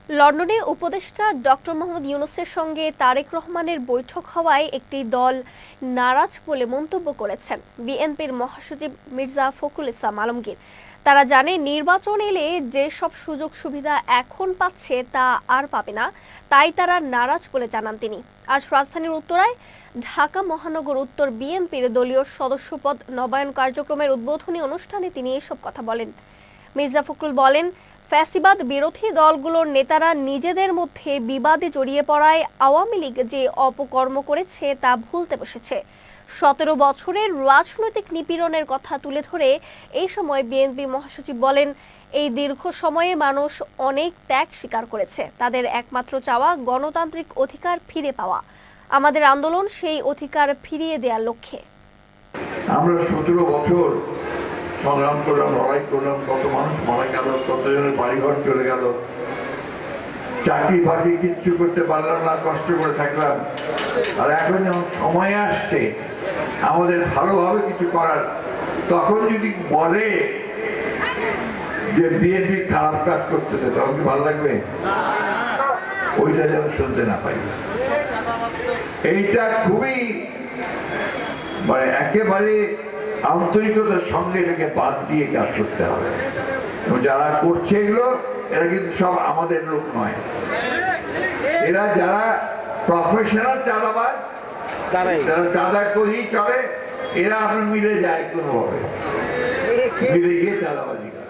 লন্ডনে উপদেষ্টা ডক্টর মোহাম্মদ ইউনূসের সঙ্গে তারেক রহমানের বৈঠক হওয়ায় একটি দল নারাজ বলে মন্তব্য করেছেন বিএনপির মহাসচিব মির্জা ফখরুল ইসলাম আলমগীর। তারা জানে নির্বাচন এলে যেসব সুযোগ সুবিধা এখন পাচ্ছে তা আর পাবে না, তাই তারা নারাজ বলে জানান তিনি। আজ রাজধানীর উত্তরায় ঢাকা মহানগর উত্তর বিএনপির দলীয় সদস্যপদ নবায়ন কার্যক্রমের উদ্বোধনী অনুষ্ঠানে তিনি এসব কথা বলেন। মির্জা ফখরুল বলেন, ফ্যাসিবাদ বিরোধী দলগুলোর নেতারা নিজেদের মধ্যে বিবাদে জড়িয়ে পড়ায় আওয়ামী লীগ যে অপকর্ম করেছে তা ভুলতে বসেছে। 17 বছরের রাজনৈতিক নিপীড়নের কথা তুলে ধরে এই সময় বিএনপি মহাসচিব বলেন, এই দীর্ঘ সময়ে মানুষ অনেক ত্যাগ স্বীকার করেছে। তাদের একমাত্র চাওয়া গণতান্ত্রিক অধিকার ফিরে পাওয়া। আমাদের আন্দোলন সেই অধিকার ফিরিয়ে দেওয়ার লক্ষ্যে। আমরা 17 বছর সংগ্রাম করলাম, লড়াই করলাম, কত মানুষ মারা গেল, কতজনের বাড়িঘর চলে গেল, চাকরি বাকরি কিচ্ছু করতে পারলাম না, কষ্ট করে থাকলাম। আর এখন যখন সময় আসছে আমাদের ভালোভাবে কিছু করার, তখন যদি বলে যে বিএনপি খারাপ কাজ করতেছে, তখন কি ভালো লাগবে? ওইটা যেন শুনতে না পাই। এইটা খুবই একেবারে আন্তরিকতার সঙ্গে এটাকে বাদ দিয়ে কাজ করতে হবে। যারা করছে এগুলো, এরা কিন্তু সব আমাদের লোক নয়। এরা যারা প্রফেশনাল চাঁদাবাজ, যারা চাঁদা করেই চলে, এরা আপনার মিলে যায় কোনোভাবে, মিলে গিয়ে চাঁদাবাজি করে।